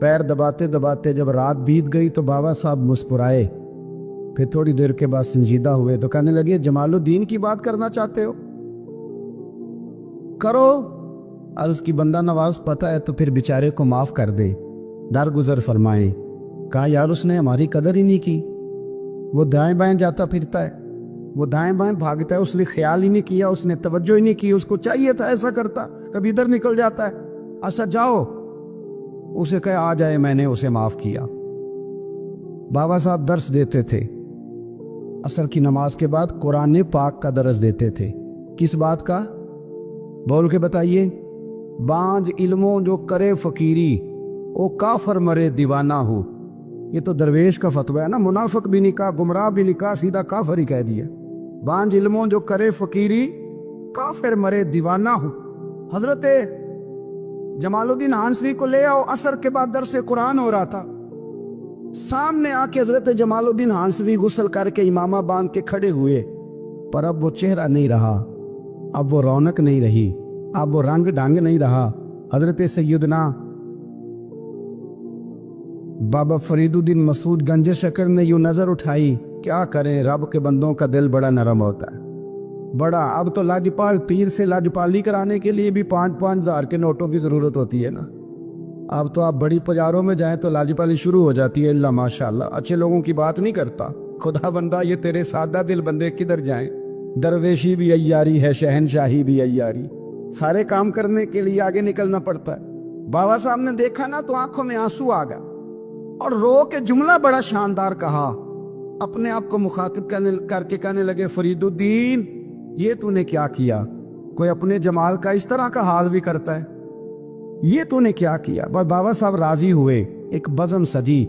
پیر دباتے دباتے جب رات بیت گئی تو بابا صاحب مسکرائے، پھر تھوڑی دیر کے بعد سنجیدہ ہوئے تو کہنے لگے جمال الدین کی بات کرنا چاہتے ہو؟ کرو۔ عرض کی بندہ نواز پتہ ہے تو پھر بیچارے کو معاف کر دے، درگزر فرمائیں۔ کہا یار اس نے ہماری قدر ہی نہیں کی، وہ دائیں بائیں جاتا پھرتا ہے، وہ دائیں بائیں بھاگتا ہے، اس نے خیال ہی نہیں کیا، اس نے توجہ ہی نہیں کی، اس کو چاہیے تھا ایسا کرتا، کبھی ادھر نکل جاتا ہے۔ اچھا جاؤ، اسے کہے آ جائے، میں نے اسے معاف کیا۔ بابا صاحب درس دیتے تھے، عصر کی نماز کے بعد قرآن پاک کا درس دیتے تھے۔ کس بات کا؟ بول کے بتائیے۔ بانج علموں جو کرے فقیری، او کافر مرے دیوانہ ہو۔ یہ تو درویش کا فتویٰ ہے نا، منافق بھی نہیں کہا، گمراہ بھی نہیں کہا، سیدھا کافر ہی کہہ دیا۔ بانج علموں جو کرے فقیری، کافر مرے دیوانہ ہو۔ حضرت جمال الدین ہانسوی کو لے آؤ، عصر کے بعد درس قرآن ہو رہا تھا، سامنے آ کے حضرت جمال الدین ہانسوی غسل کر کے امامہ باندھ کے کھڑے ہوئے، پر اب وہ چہرہ نہیں رہا، اب وہ رونق نہیں رہی، اب وہ رنگ ڈھنگ نہیں رہا۔ حضرت سیدنا بابا فرید الدین مسعود گنج شکر نے یوں نظر اٹھائی، کیا کریں رب کے بندوں کا دل بڑا نرم ہوتا ہے، بڑا۔ اب تو لاجپال پیر سے لاجپالی کرانے کے لیے بھی 5-5 ہزار کے نوٹوں کی ضرورت ہوتی ہے نا۔ اب تو آپ بڑی پجاروں میں جائیں تو لاجپالی شروع ہو جاتی ہے۔ اللہ ماشاءاللہ، اچھے لوگوں کی بات نہیں کرتا، خدا بندہ یہ تیرے سادہ دل بندے کدھر جائیں؟ درویشی بھی عیاری ہے، شہنشاہی بھی عیاری، سارے کام کرنے کے لیے آگے نکلنا پڑتا ہے۔ بابا صاحب نے دیکھا نا تو آنکھوں میں آنسو آ گیا اور رو کے جملہ بڑا شاندار کہا، اپنے آپ کو مخاطب کر کے کہنے لگے، فرید الدین یہ تو نے کیا کیا؟ کوئی اپنے جمال کا اس طرح کا حال بھی کرتا ہے؟ یہ تو نے کیا کیا؟ بابا صاحب راضی ہوئے، ایک بزم سجی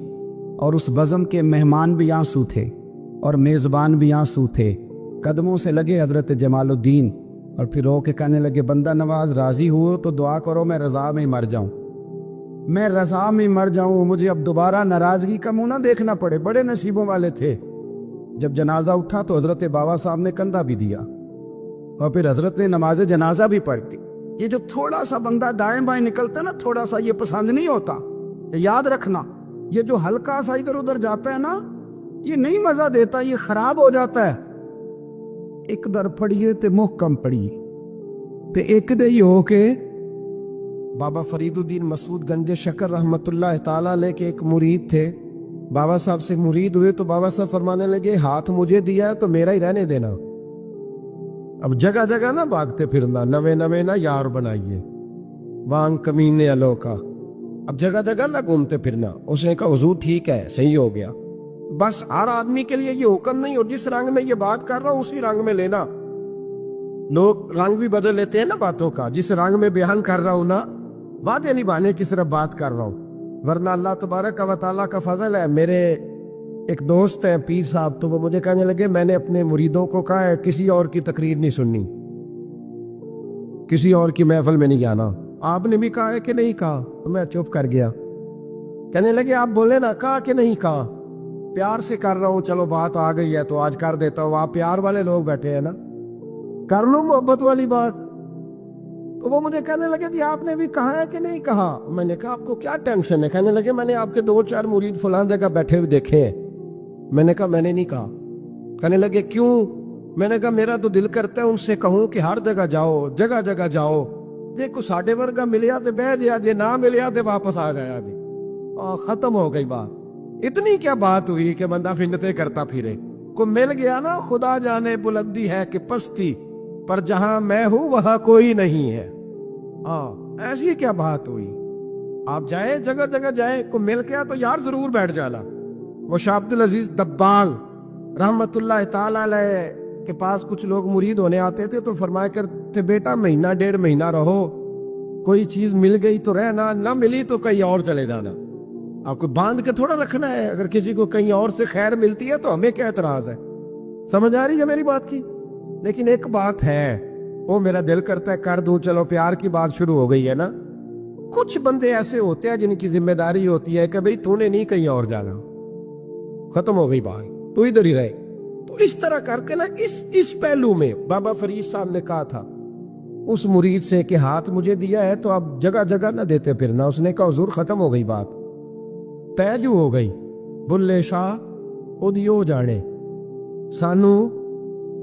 اور اس بزم کے مہمان بھی آنسو تھے اور میزبان بھی آنسو تھے۔ قدموں سے لگے حضرت جمال الدین اور پھر رو کے کہنے لگے، بندہ نواز راضی ہو تو دعا کرو میں رضا میں مر جاؤں، میں رضا میں مر جاؤں، مجھے اب دوبارہ ناراضگی کا منہ نہ دیکھنا پڑے۔ بڑے نصیبوں والے تھے۔ جب جنازہ اٹھا تو حضرت بابا صاحب نے کندھا بھی دیا اور پھر حضرت نے نماز جنازہ بھی پڑھ دی۔ یہ جو تھوڑا سا بندہ دائیں بائیں نکلتا ہے نا، تھوڑا سا، یہ پسند نہیں ہوتا، یاد رکھنا۔ یہ جو ہلکا سا ادھر ادھر جاتا ہے نا، یہ نہیں مزہ دیتا، یہ خراب ہو جاتا ہے۔ ایک در پڑھیے تے محکم پڑھیے تے ایک دے ہی ہو کے۔ بابا فرید الدین مسعود گنج شکر رحمت اللہ تعالیٰ علیہ کے ایک مرید تھے، بابا صاحب سے مرید ہوئے تو بابا صاحب فرمانے لگے، ہاتھ مجھے دیا ہے تو میرا ہی رہنے دینا، اب جگہ جگہ نہ بھاگتے پھرنا، نوے نوے نہ یار بنائیے، وان کمینے الو کا، اب جگہ جگہ نہ گھومتے پھرنا۔ اس نے کہا حضور ٹھیک ہے، صحیح ہو گیا، بس ہر آدمی کے لیے یہ حکم نہیں، اور جس رنگ میں یہ بات کر رہا ہوں اسی رنگ میں لینا۔ لوگ رنگ بھی بدل لیتے ہیں نا باتوں کا، جس رنگ میں بیان کر رہا ہوں نا، وعدے نبھانے کی صرف بات کر رہا ہوں، ورنہ اللہ تبارک و تعالیٰ کا فضل ہے۔ میرے ایک دوست ہے پیر صاحب، تو وہ مجھے کہنے لگے، میں نے اپنے مریدوں کو کہا ہے کسی اور کی تقریر نہیں سننی، کسی اور کی محفل میں نہیں جانا۔ آپ نے بھی کہا ہے کہ نہیں کہا؟ تو میں چپ کر گیا۔ کہنے لگے آپ بولے نا، کہا کہ نہیں کہا؟ پیار سے کر رہا ہوں، چلو بات آ گئی ہے تو آج کر دیتا ہوں، آپ پیار والے لوگ بیٹھے ہیں نا، کر لوں محبت والی بات۔ تو وہ مجھے کہنے لگے کہ آپ نے بھی کہا ہے کہ نہیں کہا؟ میں نے کہا آپ کو کیا ٹینشن ہے؟ کہنے لگے میں نے آپ کے 2-4 مرید فلان جگہ بیٹھے ہوئے دیکھے ہیں۔ میں نے کہا میں نے نہیں کہا۔ کہنے لگے کیوں؟ میں نے کہا میرا تو دل کرتا ہے ان سے کہوں کہ ہر جگہ جاؤ، جگہ جگہ جاؤ، دیکھو ساڈے ورگا ملیا تو بہ جیا، جے نہ ملیا تو واپس آ جایا جی، ختم ہو گئی بات۔ اتنی کیا بات ہوئی کہ بندہ فنتیں کرتا پھرے؟ کو مل گیا نا، خدا جانے بلندی ہے کہ پستی، پر جہاں میں ہوں وہاں کوئی نہیں ہے۔ ایسی کیا بات ہوئی؟ آپ جائیں، جگہ جگہ جائیں، کو مل گیا تو یار ضرور بیٹھ جانا۔ وہ شاہ عبد العزیز دبال رحمت اللہ تعالی علیہ کے پاس کچھ لوگ مرید ہونے آتے تھے تو فرمایا کرتے، بیٹا 1-1.5 مہینہ رہو، کوئی چیز مل گئی تو رہنا، نہ ملی تو کہیں اور چلے جانا۔ آپ کو باندھ کے تھوڑا رکھنا ہے، اگر کسی کو کہیں اور سے خیر ملتی ہے تو ہمیں کیا اعتراض ہے؟ سمجھ آ رہی ہے میری بات کی؟ لیکن ایک بات ہے، وہ میرا دل کرتا ہے کر دوں، چلو پیار کی بات شروع ہو گئی ہے نا۔ کچھ بندے ایسے ہوتے ہیں جن کی ذمہ داری ہوتی ہے کہ بھئی تو نے نہیں کہیں اور جانا، ختم ہو گئی بات، تو ادھر ہی رہے۔ تو اس طرح کر کے نا، اس پہلو میں بابا فرید صاحب نے کہا تھا اس مرید سے کہ ہاتھ مجھے دیا ہے تو اب جگہ جگہ نہ دیتے پھرنا۔ اس نے کہا حضور ختم ہو گئی بات، ਤੈਅ ਜੂ ਹੋ ਗਈ। ਬੁੱਲੇ ਸ਼ਾਹ ਉਹਦੀ ਉਹ ਜਾਣੇ, ਸਾਨੂੰ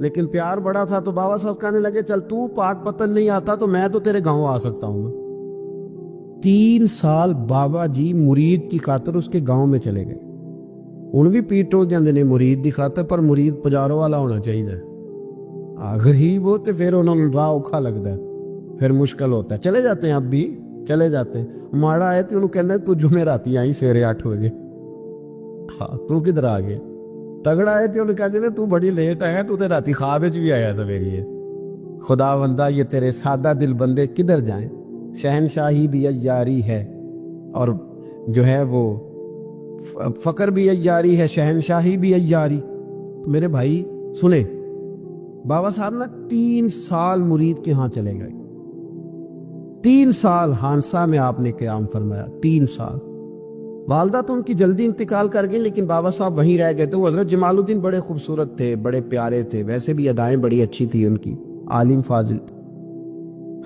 لیکن پیار بڑا تھا تو بابا صاحب کہنے لگے چل تو پاک پتن نہیں آتا تو میں تو تیرے گاؤں آ سکتا ہوں. 3 سال بابا جی مرید کی خاطر اس کے گاؤں میں چلے گئے. ہن بھی پیٹ ہو جاندے نے مرید دی خاطر, پر مرید پجاروں والا ہونا چاہیے. غریب ہو تو پھر انہوں نے راہ اوکھا لگتا ہے, پھر مشکل ہوتا ہے. چلے جاتے ہیں اب بھی چلے جاتے ہیں. ماڑا آئے تو انہوں کہنا تو جمعراتی آئی سویرے 8 بجے. ہاں تو کدھر آ گیا؟ تگڑا آئے تو انہوں کہتے تو بڑی لیٹ آیا, تو تے راتی خواب وچ بھی آیا سویرے. خدا بندہ یہ تیرے سادہ دل بندے کدھر جائیں. شہنشاہی بھی عیاری ہے اور جو ہے وہ فقر بھی عیاری ہے, شہنشاہی بھی عیاری. تو میرے بھائی سنیں, بابا صاحب نا 3 سال مرید کے ہاں چلے گئے. 3 سال ہانسا میں آپ نے قیام فرمایا. 3 سال. والدہ تو ان کی جلدی انتقال کر گئی, لیکن بابا صاحب وہیں رہ گئے تھے. وہ حضرت جمال الدین بڑے خوبصورت تھے, بڑے پیارے تھے, ویسے بھی ادائیں بڑی اچھی تھی ان کی, عالم فاضل.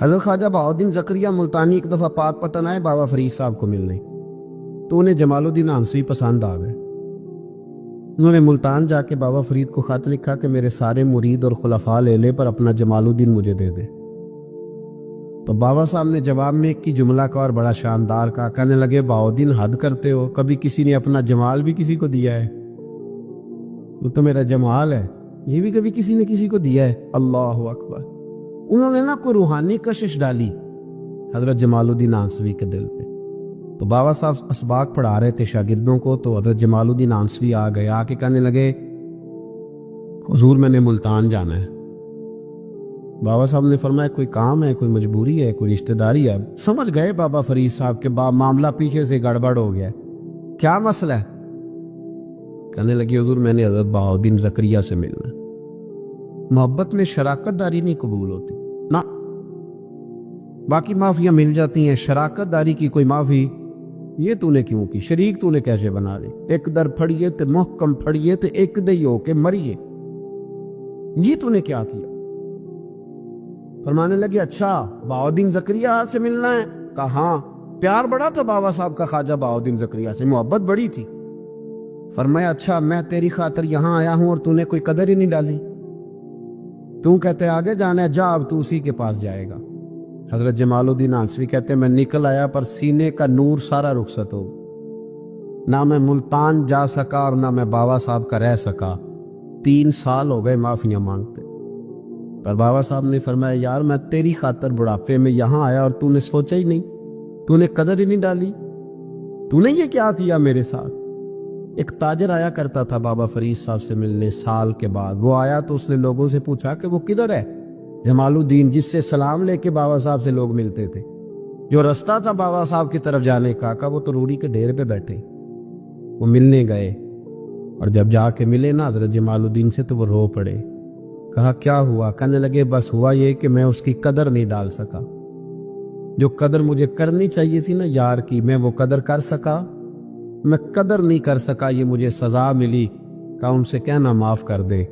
حضرت خواجہ بہاؤالدین زکریا ملتانی ایک دفعہ پاک پتن آئے بابا فرید صاحب کو ملنے, تو انہیں جمال الدین آنسوی پسند آ گئے. انہوں نے ملتان جا کے بابا فرید کو خط لکھا کہ میرے سارے مرید اور خلفاء لے لے, پر اپنا جمال الدین مجھے دے دے. تو بابا صاحب نے جواب میں ایک کی جملہ کا اور بڑا شاندار کہا. کہنے لگے بہاؤالدین حد کرتے ہو, کبھی کسی نے اپنا جمال بھی کسی کو دیا ہے؟ وہ تو میرا جمال ہے, یہ بھی کبھی کسی نے کسی کو دیا ہے؟ اللہ اکبر. انہوں نے نا کوئی روحانی کشش ڈالی حضرت جمال الدین آنسوی کے دل پہ. تو بابا صاحب اسباق پڑھا رہے تھے شاگردوں کو, تو حضرت جمال الدین آنسوی آ گئے. آ کے کہنے لگے حضور میں نے ملتان جانا ہے. بابا صاحب نے فرمایا کوئی کام ہے, کوئی مجبوری ہے, کوئی رشتہ داری ہے؟ سمجھ گئے بابا فرید صاحب کے معاملہ پیچھے سے گڑبڑ ہو گیا ہے, کیا مسئلہ ہے؟ کہنے لگی حضور میں نے حضرت بہاؤالدین زکریا سے ملنا. محبت میں شراکت داری نہیں قبول ہوتی نا, باقی معافیاں مل جاتی ہیں, شراکت داری کی کوئی معافی یہ تو نے کیوں کی؟ شریک تو نے کیسے بنا لی؟ ایک در پھڑیے تے محکم پھڑیے تے ایک دئی ہو کے مریے, یہ تو نے کیا کیا؟ فرمانے لگے اچھا بہاؤالدین زکریا سے ملنا ہے؟ کہا ہاں. پیار بڑا تھا بابا صاحب کا خواجہ بہاؤالدین زکریا سے, محبت بڑی تھی. فرمایا اچھا میں تیری خاطر یہاں آیا ہوں اور تو نے کوئی قدر ہی نہیں ڈالی. تو کہتے آگے جانا ہے, جا اب تو اسی کے پاس جائے گا. حضرت جمال الدین آنسوی کہتے میں نکل آیا پر سینے کا نور سارا رخصت ہو, نہ میں ملتان جا سکا اور نہ میں بابا صاحب کا رہ سکا. 3 سال ہو گئے معافیاں مانگتے. پر بابا صاحب نے فرمایا یار میں تیری خاطر بڑھاپے میں یہاں آیا اور تو نے سوچا ہی نہیں, تو نے قدر ہی نہیں ڈالی, تو نے یہ کیا کیا میرے ساتھ. ایک تاجر آیا کرتا تھا بابا فرید صاحب سے ملنے سال کے بعد. وہ آیا تو اس نے لوگوں سے پوچھا کہ وہ کدھر ہے جمال الدین, جس سے سلام لے کے بابا صاحب سے لوگ ملتے تھے, جو رستہ تھا بابا صاحب کی طرف جانے کا. کہا وہ تو روڑی کے ڈھیر پہ بیٹھے. وہ ملنے گئے اور جب جا کے ملے نا حضرت جمال الدین سے تو وہ رو پڑے. کہا کیا ہوا؟ کہنے لگے بس ہوا یہ کہ میں اس کی قدر نہیں ڈال سکا. جو قدر مجھے کرنی چاہیے تھی نا یار کی, میں وہ قدر کر سکا, میں قدر نہیں کر سکا, یہ مجھے سزا ملی. کہا ان سے کہنا معاف کر دے.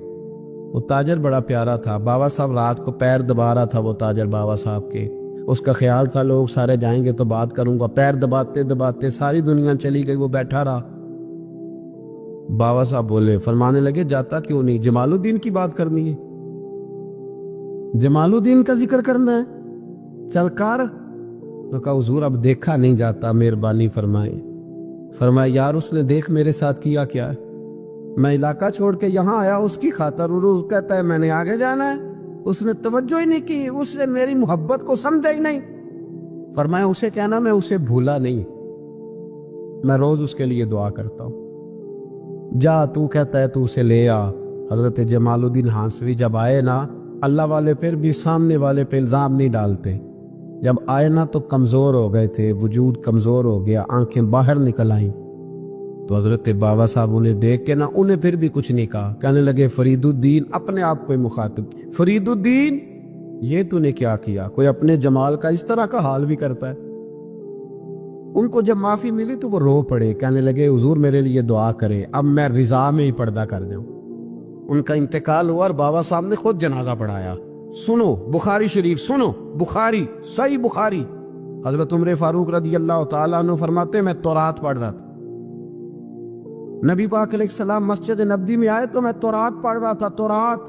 وہ تاجر بڑا پیارا تھا. بابا صاحب رات کو پیر دبا رہا تھا وہ تاجر بابا صاحب کے. اس کا خیال تھا لوگ سارے جائیں گے تو بات کروں گا. پیر دباتے دباتے ساری دنیا چلی گئی, وہ بیٹھا رہا. بابا صاحب بولے, فرمانے لگے جاتا کیوں نہیں؟ جمال الدین کی بات کرنی ہے, جمال الدین کا ذکر کرنا ہے, چل کر. تو کہا حضور اب دیکھا نہیں جاتا, مہربانی فرمائیں. فرمایا یار اس نے دیکھ میرے ساتھ کیا کیا ہے. میں علاقہ چھوڑ کے یہاں آیا اس کی خاطر, اور کہتا ہے میں نے آگے جانا ہے. اس نے توجہ ہی نہیں کی, اس نے میری محبت کو سمجھا ہی نہیں. فرمایا اسے کہنا میں اسے بھولا نہیں, میں روز اس کے لیے دعا کرتا ہوں. جا تو کہتا ہے تو اسے لے آ. حضرت جمال الدین آنسوی جب آئے نا, اللہ والے پھر بھی سامنے والے پہ الزام نہیں ڈالتے. جب آئے نا تو کمزور ہو گئے تھے, وجود کمزور ہو گیا, آنکھیں باہر نکل آئیں. تو حضرت بابا صاحب انہیں دیکھ کے نا انہیں پھر بھی کچھ نہیں کہا. کہنے لگے فرید الدین, اپنے آپ کو ہی مخاطب, فرید الدین یہ تو نے کیا کیا؟ کوئی اپنے جمال کا اس طرح کا حال بھی کرتا ہے. ان کو جب معافی ملی تو وہ رو پڑے. کہنے لگے حضور میرے لیے دعا کریں, اب میں رضا میں ہی پردہ کر دوں. ان کا انتقال ہوا اور بابا صاحب نے خود جنازہ پڑھایا. سنو بخاری شریف, سنو بخاری, صحیح بخاری. حضرت عمر فاروق رضی اللہ تعالیٰ عنہ فرماتے میں تورات پڑھ رہا تھا. نبی پاک علیہ السلام مسجد نبوی میں آئے تو میں تورات پڑھ رہا تھا. تورات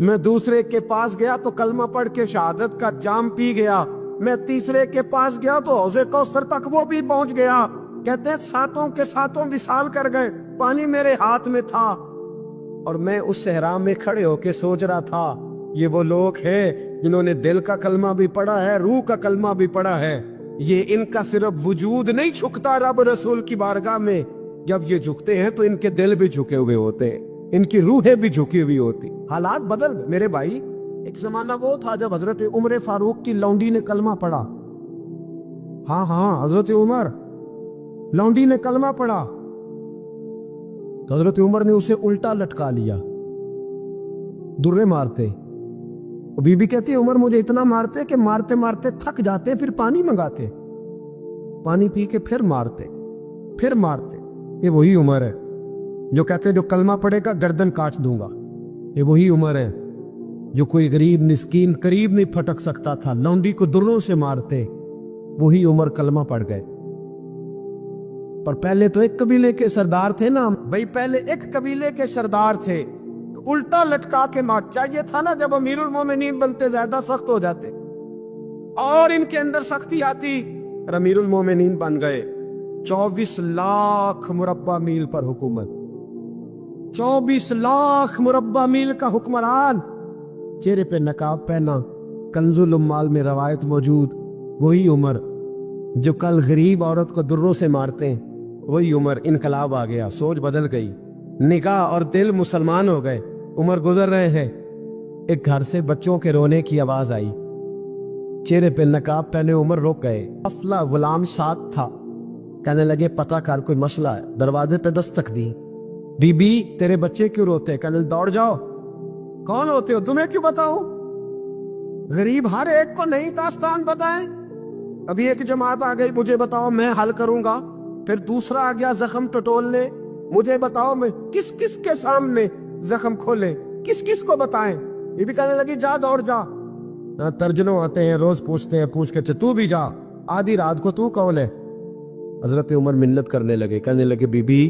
میں دوسرے کے پاس گیا تو کلمہ پڑھ کے شہادت کا جام پی گیا، میں تیسرے کے پاس گیا تو حوض کوثر تک وہ بھی پہنچ گیا۔ کہتے ہیں ساتوں کے ساتوں وصال کر گئے، پانی میرے ہاتھ میں تھا اور میں اس صحرا میں کھڑے ہو کے سوچ رہا تھا یہ وہ لوگ ہیں جنہوں نے دل کا کلمہ بھی پڑھا ہے، روح کا کلمہ بھی پڑھا ہے، یہ ان کا صرف وجود نہیں جھکتا رب رسول کی بارگاہ میں، جب یہ جھکتے ہیں تو ان کے دل بھی جھکے ہوئے ہوتے ہیں، ان کی روحیں بھی جھکی ہوئی ہوتی۔ حالات بدل گئے میرے بھائی۔ ایک زمانہ وہ تھا جب حضرت عمر فاروق کی لونڈی نے کلمہ پڑھا، ہاں حضرت عمر لونڈی نے کلمہ پڑھا تو حضرت عمر نے اسے الٹا لٹکا لیا، درے مارتے۔ بی بی کہتی عمر مجھے اتنا مارتے کہ مارتے مارتے تھک جاتے، پھر پانی منگاتے، پانی پی کے پھر مارتے۔ یہ وہی عمر ہے جو کہتے جو کلمہ پڑھے گا گردن کاٹ دوں گا، یہ وہی عمر ہے جو کوئی غریب مسکین قریب نہیں پھٹک سکتا تھا، لونڈی کو دروں سے مارتے، وہی عمر کلمہ پڑھ گئے۔ پر پہلے تو ایک قبیلے کے سردار تھے نا بھائی، پہلے ایک قبیلے کے سردار تھے، الٹا لٹکا کے مار چاہیے تھا نا، جب امیر المومنین بنتے زیادہ سخت ہو جاتے اور ان کے اندر سختی آتی، امیر المومنین بن گئے۔ 24 لاکھ مربع میل پر حکومت، 24 لاکھ مربع میل کا حکمران، چہرے پہ نقاب پہنا، کنز الاموال میں روایت موجود، وہی عمر جو کل غریب عورت کو دروں سے مارتے ہیں، وہی عمر۔ انقلاب آ گیا، سوچ بدل گئی، نگاہ اور دل مسلمان ہو گئے۔ عمر گزر رہے ہیں، ایک گھر سے بچوں کے رونے کی آواز آئی، چہرے پہ نقاب پہنے عمر رک گئے، افلا غلام ساتھ تھا، کہنے لگے پتہ کر کوئی مسئلہ ہے۔ دروازے پہ دستک دی، بی بی تیرے بچے کیوں روتے؟ کہنے دوڑ جاؤ، کون ہوتے ہو؟ تمہیں کیوں بتاؤں؟ غریب ہر ایک کو نہیں داستان بتائیں، ابھی ایک جماعت آ گئی، مجھے بتاؤ میں حل کروں گا، پھر دوسرا آ گیا زخم ٹٹولنے، مجھے بتاؤ میں کس کس کے سامنے زخم کھولے، کس کس کو بتائیں؟ یہ بھی کہنے لگی جا دوڑ جا۔ ترجنوں آتے ہیں روز پوچھتے ہیں، پوچھ کے تو بھی جا، آدھی رات کو تو کون ہے؟ حضرت عمر منت کرنے لگے، کہنے لگے بی بی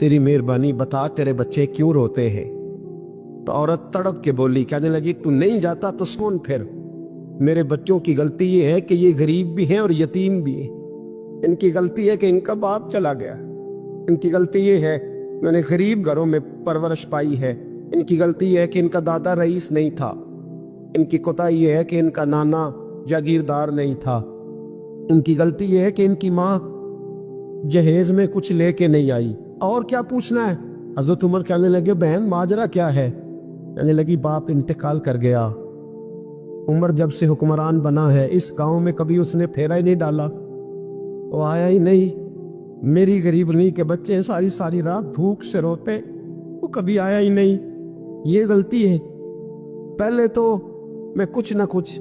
تیری مہربانی بتا تیرے بچے کیوں روتے ہیں؟ تو عورت تڑپ کے بولی، کہنے لگی تو نہیں جاتا تو سن پھر، میرے بچوں کی غلطی یہ ہے کہ یہ غریب بھی ہیں اور یتیم بھی ہیں، ان کی غلطی ہے کہ ان کا باپ چلا گیا، ان کی غلطی یہ ہے میں نے غریب گھروں میں پرورش پائی ہے، ان کی غلطی یہ ہے کہ ان کا دادا رئیس نہیں تھا، ان کی کوتاہی یہ ہے کہ ان کا نانا جاگیردار نہیں تھا، ان کی غلطی یہ ہے کہ ان کی ماں جہیز میں کچھ لے کے نہیں آئی، اور کیا پوچھنا ہے؟ حضرت عمر کہنے لگے بہن ماجرا کیا ہے؟ کہنے لگی باپ انتقال کر گیا، عمر جب سے حکمران بنا ہے اس گاؤں میں کبھی اس نے پھیرا ہی نہیں ڈالا، وہ آیا ہی نہیں، میری غریبنی کے بچے ساری ساری رات بھوک سے روتے، وہ کبھی آیا ہی نہیں، یہ غلطی ہے۔ پہلے تو میں کچھ نہ کچھ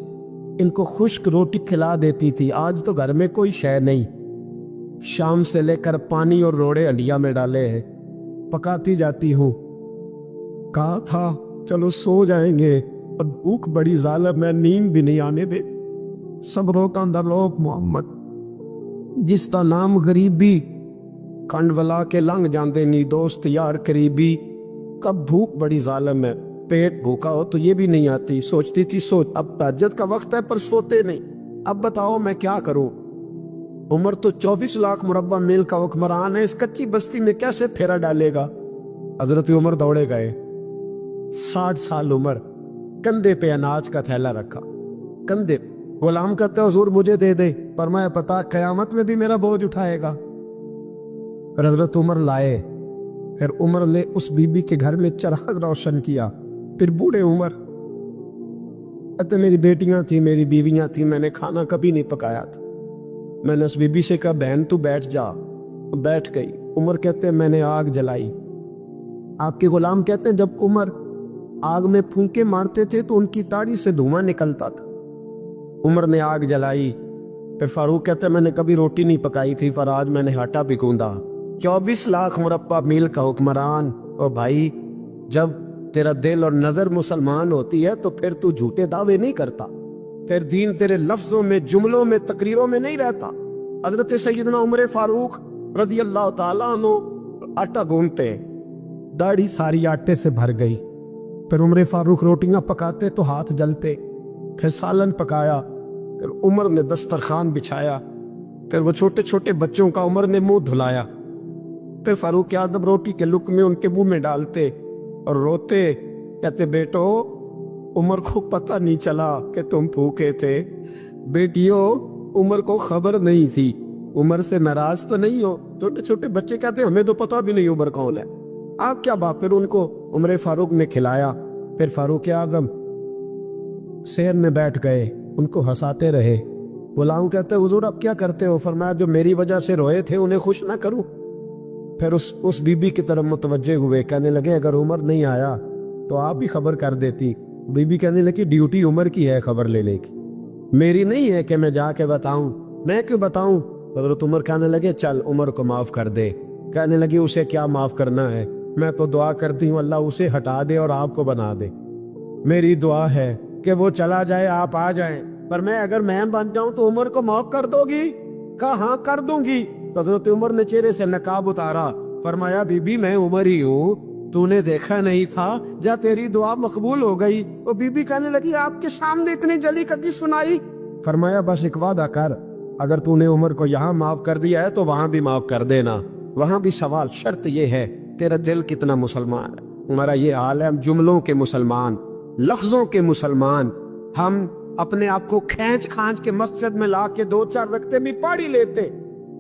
ان کو خشک روٹی کھلا دیتی تھی، آج تو گھر میں کوئی شے نہیں، شام سے لے کر پانی اور روڑے ہنڈیا میں ڈالے ہیں، پکاتی جاتی ہوں، کہا تھا چلو سو جائیں گے، اور بھوک بڑی ظالم ہے، نیند بھی نہیں آنے دے، صبروں کا اندرلوک محمد، جس کا نام غریبی کھنڈ ولا کے لنگ جاندے نی دوست یار قریبی، کب بھوک بڑی ظالم ہے، پیٹ بھوکا ہو تو یہ بھی نہیں آتی، سوچتی تھی سوچ، اب تہجد کا وقت ہے پر سوتے نہیں، اب بتاؤ میں کیا کروں؟ عمر تو 24 لاکھ مربع میل کا حکمران ہے، اس کچی بستی میں کیسے پھیرا ڈالے گا؟ حضرت عمر دوڑے گئے، 60 سال عمر، کندھے پہ اناج کا تھیلا رکھا، کندھے، غلام کہتے حضور مجھے دے دے، پر میں پتا قیامت میں بھی میرا بوجھ اٹھائے گا۔ پھر حضرت عمر لائے، پھر عمر نے اس بی بی کے گھر میں چراغ روشن کیا، پھر بوڑھے عمر کہتے میری بیٹیاں تھیں، میری بیویاں تھیں، میں نے کھانا کبھی نہیں پکایا تھا، میں نے اس بی بی سے کہا بہن تو بیٹھ جا، بیٹھ گئی۔ عمر کہتے میں نے آگ جلائی، آپ کے غلام کہتے ہیں جب عمر آگ میں پھونکے مارتے تھے تو ان کی داڑھی سے دھواں نکلتا تھا، عمر نے آگ جلائی۔ پھر فاروق کہتے میں نے کبھی روٹی نہیں پکائی تھی، پر آج میں نے آٹا بھگوندا۔ 24 لاکھ مربع میل کا حکمران، اور بھائی جب تیرا دل اور نظر مسلمان ہوتی ہے تو پھر تو جھوٹے دعوے نہیں کرتا، پھر دین تیرے لفظوں میں، جملوں میں، تقریروں میں نہیں رہتا۔ حضرت سیدنا عمر فاروق رضی اللہ تعالیٰ عنہ آٹا گھونتے، داڑھی ساری آٹے سے بھر گئی، پھر عمر فاروق روٹیاں پکاتے تو ہاتھ جلتے، پھر سالن پکایا، پھر عمر نے دسترخوان بچھایا، پھر وہ چھوٹے چھوٹے بچوں کا عمر نے منہ دھلایا، پھر فاروق اعظم روٹی کے لقمے ان کے منہ میں ڈالتے اور روتے، کہتے بیٹو عمر کو پتہ نہیں چلا کہ تم بھوکے تھے، بیٹیوں عمر کو خبر نہیں تھی، عمر سے ناراض تو نہیں ہو؟ چھوٹے چھوٹے بچے کہتے ہمیں تو پتہ بھی نہیں عمر کون ہے، آپ کیا بات؟ پھر ان کو عمر فاروق نے کھلایا، پھر فاروق اعظم سیر میں بیٹھ گئے، ان کو ہنساتے رہے۔ غلام کہتے حضور اب کیا کرتے ہو؟ فرمایا جو میری وجہ سے روئے تھے انہیں خوش نہ کروں؟ پھر اس بی بی کی طرف متوجہ ہوئے، کہنے لگے اگر عمر نہیں آیا تو آپ بھی خبر کر دیتی۔ بی بی کہنے لگی ڈیوٹی عمر کی ہے خبر لینے کی، میری نہیں ہے کہ میں جا کے بتاؤں، میں کیوں بتاؤں؟ حضرت عمر کہنے لگے چل عمر کو معاف کر دے۔ کہنے لگی اسے کیا معاف کرنا ہے، میں تو دعا کرتی ہوں اللہ اسے ہٹا دے اور آپ کو بنا دے، میری دعا ہے کہ وہ چلا جائے آپ آ جائیں، پر میں اگر میں بن جاؤں تو عمر کو معاف کر دو گی؟ کہا ہاں کر دوں گی۔ حضرت عمر نے چہرے سے نقاب اتارا، فرمایا بی بی میں عمر ہی ہوں، تو نے دیکھا نہیں تھا، جا تیری دعا مقبول ہو گئی۔ وہ بی بی کہنے لگی آپ کے سامنے اتنی جلی کبھی سنائی؟ فرمایا بس ایک وعدہ کر، اگر تو نے عمر کو یہاں معاف کر دیا ہے تو وہاں بھی معاف کر دینا، وہاں بھی سوال شرط یہ ہے تیرا دل کتنا مسلمان ہے۔ ہمارا یہ حال ہے، ہم جملوں کے مسلمان، لفظوں کے مسلمان، ہم اپنے آپ کو کھینچ کھانچ کے مسجد میں لا کے 2-4 رکعتیں بھی پڑھ لیتے،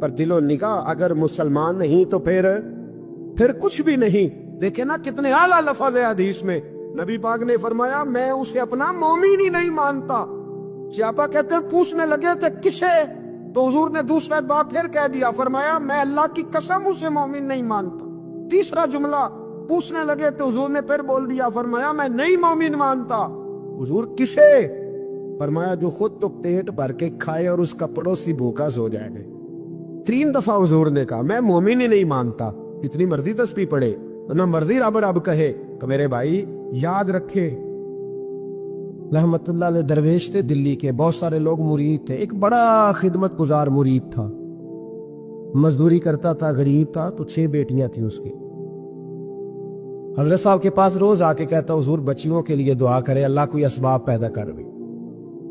پر دل و نگاہ اگر مسلمان نہیں تو پھر کچھ بھی نہیں۔ دیکھیں نا کتنے اعلیٰ لفظ ہے حدیث میں، نبی پاک نے فرمایا میں اسے اپنا مومن ہی نہیں مانتا۔ صحابہ کہتے ہیں پوچھنے لگے تھے کسے، تو حضور نے دوسرا بات پھر کہہ دیا، فرمایا میں اللہ کی قسم اسے مومن نہیں مانتا۔ تیسرا جملہ پوچھنے لگے تو حضور نے پھر بول دیا، فرمایا میں نہیں مومن مانتا۔ حضور کسے؟ فرمایا جو خود تو پیٹ بھر کے کھائے اور اس کا پڑوسی بھوکا سو جائے گا۔ 3 دفعہ حضور نے کہا میں مومن ہی نہیں مانتا، اتنی مرضی تسبیح پڑھے نہ مرضی رب رب کہے۔ تو میرے بھائی یاد رکھے، رحمت اللہ علیہ درویش تھے دلی کے، بہت سارے لوگ مرید تھے، ایک بڑا خدمت گزار مرید تھا، مزدوری کرتا تھا، غریب تھا، تو 6 بیٹیاں تھیں اس کی۔ حضرت صاحب کے پاس روز آ کے کہتا حضور بچیوں کے لیے دعا کرے اللہ کوئی اسباب پیدا کر بھی،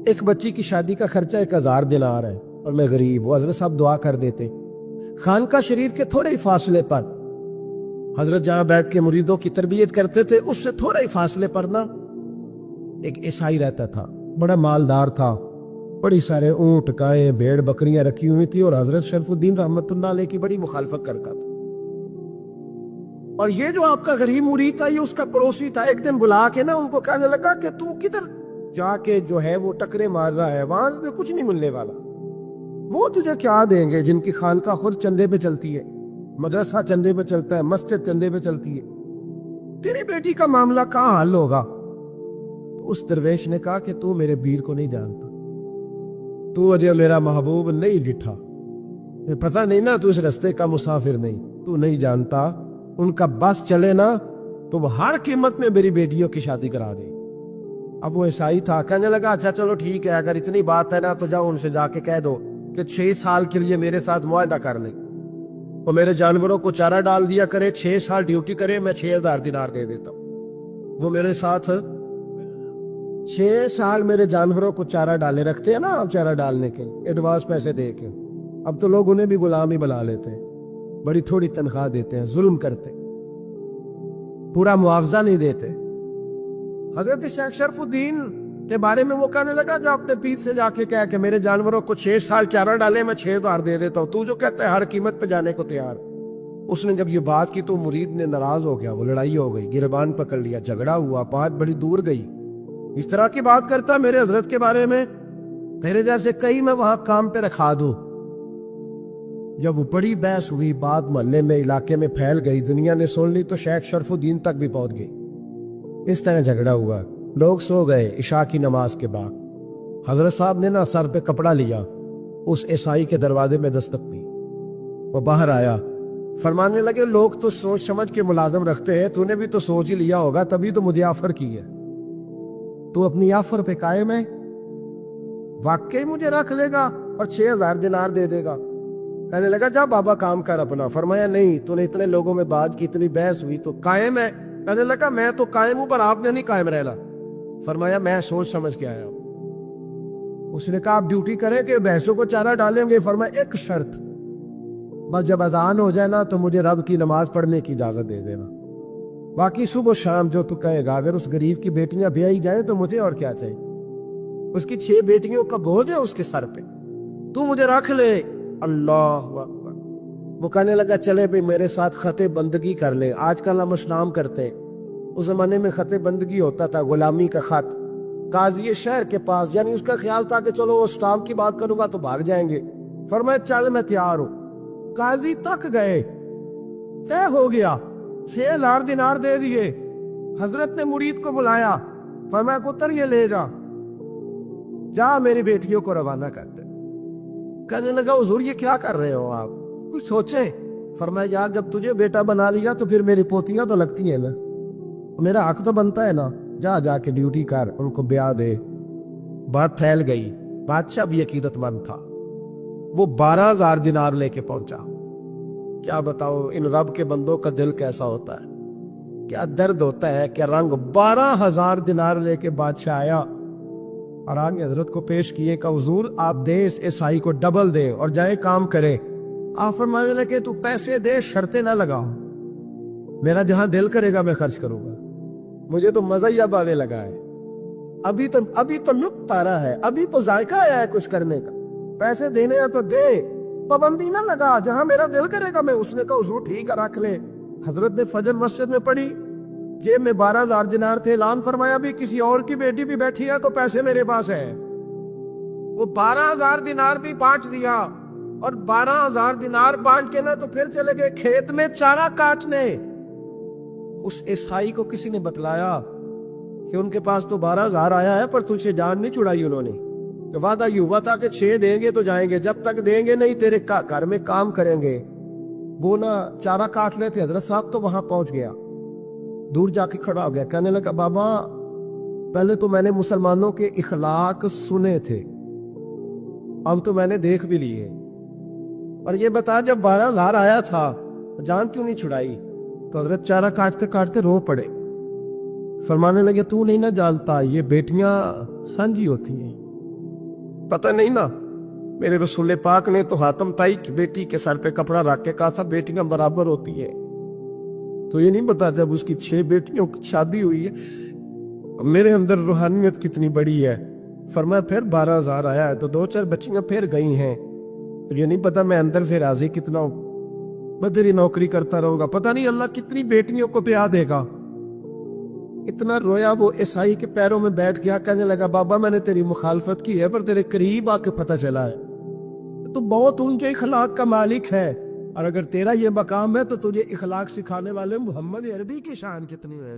ایک بچی کی شادی کا خرچہ 1000 دینار ہے اور میں غریب، وہ حضرت صاحب دعا کر دیتے۔ خانقاہ شریف کے تھوڑے ہی فاصلے پر حضرت جہاں بیٹھ کے مریدوں کی تربیت کرتے تھے، اس سے تھوڑے ہی فاصلے پر نا ایک عیسائی رہتا تھا، بڑا مالدار تھا، بڑی سارے اونٹ گائے بھیڑ بکریاں رکھی ہوئی تھی، اور حضرت شرف الدین رحمت اللہ علیہ کی بڑی مخالفت کرتا تھا۔ اور یہ جو آپ کا غریب مرید تھا یہ اس کا پڑوسی تھا، ایک دن بلا کے نا ان کو کہنے لگا کہ تو کدھر جا کے جو ہے وہ ٹکرے مار رہا ہے، وہاں سے کچھ نہیں ملنے والا، وہ تجھے کیا دیں گے جن کی خانقاہ خود چندے پہ چلتی ہے، مدرسہ چندے پہ چلتا ہے، مسجد چندے پہ چلتی ہے، تیری بیٹی کا معاملہ کہاں حل ہوگا؟ اس درویش نے کہا کہ تو میرے بیر کو نہیں جانتا، تو اجے میرا محبوب نہیں ڈٹھا، پتہ نہیں نا تو اس رستے کا مسافر نہیں، تو نہیں جانتا، ان کا بس چلے نا تو وہ ہر قیمت میں میری بیٹیوں کی شادی کرا دے۔ اب وہ عیسائی تھا، کہنے لگا اچھا چلو ٹھیک ہے، اگر اتنی بات ہے نا تو جاؤ ان سے جا کے کہہ دو کہ 6 سال کے لیے میرے ساتھ معاہدہ کر لیں، وہ میرے جانوروں کو چارہ ڈال دیا کرے، 6 سال ڈیوٹی کرے، میں 6000 دینار دے دیتا ہوں۔ وہ میرے ساتھ 6 سال میرے جانوروں کو چارہ ڈالے رکھتے ہیں نا، آپ چارہ ڈالنے کے ایڈوانس پیسے دے کے، اب تو لوگ انہیں بھی غلام ہی بنا لیتے ہیں، بڑی تھوڑی تنخواہ دیتے ہیں، ظلم کرتے، پورا معاوضہ نہیں دیتے۔ حضرت شیخ شرف الدین کے بارے میں وہ کہنے لگا جو اپنے پیر سے جا کے کہا کہ میرے جانوروں کو 6 سال چارہ ڈالے، میں 6000 دے دیتا ہوں، تو جو کہتا ہے ہر قیمت پہ جانے کو تیار۔ اس نے جب یہ بات کی تو مرید نے ناراض ہو گیا، وہ لڑائی ہو گئی، گربان پکڑ لیا، جھگڑا ہوا، بات بڑی دور گئی، اس طرح کی بات کرتا میرے حضرت کے بارے میں، تیرے جیسے کئی میں وہاں کام پہ رکھا دوں۔ جب وہ بڑی بحث ہوئی، بات محلے میں علاقے میں پھیل گئی، دنیا نے سن لی تو شیخ شرف الدین تک بھی پہنچ گئی، اس طرح جھگڑا ہوا، لوگ سو گئے عشاء کی نماز کے بعد۔ حضرت صاحب نے نا سر پہ کپڑا لیا، اس عیسائی کے دروازے میں دستک دی، وہ باہر آیا، فرمانے لگے لوگ تو سوچ سمجھ کے ملازم رکھتے ہیں، تو نے بھی تو سوچ ہی لیا ہوگا تبھی تو مجھے آفر کی ہے، تو اپنی آفر پہ قائم ہے، واقعی مجھے رکھ لے گا اور 6000 دینار دے دے گا؟ کہنے لگا جا بابا کام کر اپنا۔ فرمایا نہیں، تو نے اتنے لوگوں میں بات کی، اتنی بحث ہوئی، تو قائم ہے کہنے لگا میں تو قائم ہوں پر آپ نے نہیں قائم رہنا. فرمایا میں سوچ سمجھ کے آیا ہوں. اس نے کہا آپ ڈیوٹی کریں کہ بھینسوں کو چارہ ڈالیں گے. فرمایا ایک شرط, بس جب اذان ہو جائے نا تو مجھے رب کی نماز پڑھنے کی اجازت دے دینا, باقی صبح شام جو تو کہے گا. اگر اس غریب کی بیٹیاں بیائی جائیں تو مجھے اور کیا چاہیے, اس کی 6 بیٹیوں کا بوجھ ہے اس کے سر پہ, تو مجھے رکھ لے. اللہ اکبر. وہ کہنے لگا چلے بھی میرے ساتھ خط بندگی کر لے. آج کل ہم اسلام کرتے ہیں, اس زمانے میں خط بندگی ہوتا تھا, غلامی کا خط قاضی شہر کے پاس. یعنی اس کا خیال تھا کہ چلو وہ اسلام کی بات کروں گا تو بھاگ جائیں گے. فرمایا چل میں تیار ہوں. قاضی تک گئے, طے ہو گیا, 6 لاکھ دینار دے دیے. حضرت نے مرید کو بلایا, فرمایا پتر یہ لے جا میری بیٹیوں کو روانہ کر دے. کہنے لگا حضور یہ کیا کر رہے ہو آپ, کچھ سوچیں. فرمایا یار جب تجھے بیٹا بنا لیا تو پھر میری پوتیاں تو لگتی ہیں نا, میرا حق تو بنتا ہے نا. جا کے ڈیوٹی کر, ان کو بیاہ دے. بات پھیل گئی. بادشاہ بھی عقیدت مند تھا, وہ 12,000 دینار لے کے پہنچا. کیا بتاؤ ان رب کے بندوں کا دل کیسا ہوتا ہے, کیا درد ہوتا ہے, کیا رنگ. 12,000 دینار لے کے بادشاہ آیا اور آگے حضرت کو پیش کیے کہ حضور آپ دے اس عیسائی کو ڈبل دے اور جائے کام کرے. آپ فرمانے لگے تو پیسے دے, شرطیں نہ لگا, میرا جہاں دل کرے گا میں خرچ کروں گا. مجھے تو مزہ ہی اب آنے لگا ہے, ابھی تو لطف آ رہا ہے, ابھی تو ذائقہ آیا ہے کچھ کرنے کا. پیسے دینے ہیں تو دے, پابندی نہ لگا, جہاں میرا دل کرے گا میں. اس نے کہا حضور ٹھیک ہے رکھ لے. حضرت نے فجر مسجد میں پڑھی, جیب میں 12,000 دینار تھے. اعلان فرمایا بھی کسی اور کی بیٹی بھی بیٹھی ہے تو پیسے میرے پاس ہے. وہ 12,000 دینار بھی بانٹ دیا, اور 12,000 دینار بانٹ کے نا تو پھر چلے گئے کھیت میں چارہ کاٹنے. اس عیسائی کو کسی نے بتلایا کہ ان کے پاس تو 12,000 آیا ہے پر تجھ سے جان نہیں چھڑائی انہوں نے. وعدہ یہ ہوا تھا کہ 6 دیں گے تو جائیں گے, جب تک دیں گے نہیں تیرے گھر میں کام کریں گے. وہ نا چارہ کاٹ رہے تھے. حضرت صاحب تو وہاں پہنچ گیا, دور جا کے کھڑا ہو گیا. کہنے لگا بابا پہلے تو میں نے مسلمانوں کے اخلاق سنے تھے, اب تو میں نے دیکھ بھی لیے, اور یہ بتا جب 12,000 آیا تھا جان کیوں نہیں چھڑائی. تو حضرت چارہ کاٹتے کاٹتے رو پڑے. فرمانے لگے تو نہیں نہ جانتا یہ بیٹیاں سانجھی ہوتی ہیں, پتہ نہیں نا. میرے رسول پاک نے تو حاتم طائی کی بیٹی کے سر پہ کپڑا رکھ کے کہا تھا بیٹیاں برابر ہوتی ہیں. تو یہ نہیں پتا جب اس کی 6 بیٹیوں کی شادی ہوئی ہے میرے اندر روحانیت کتنی بڑی ہے. فرمایا پھر 12,000 آیا ہے تو 2-4 بچیاں پھر گئی ہیں. یہ نہیں پتا میں اندر سے راضی کتنا ہوں, میں تیری نوکری کرتا رہوں گا, پتہ نہیں اللہ کتنی بیٹیوں کو بیاہ دے گا. اتنا رویا. وہ عیسائی کے پیروں میں بیٹھ گیا. کہنے لگا بابا میں نے تیری مخالفت کی ہے پر تیرے قریب آ کے پتہ چلا ہے تو بہت اونچے اخلاق کا مالک ہے, اور اگر تیرا یہ مقام ہے تو تجھے اخلاق سکھانے والے محمد عربی کی شان کتنی ہے.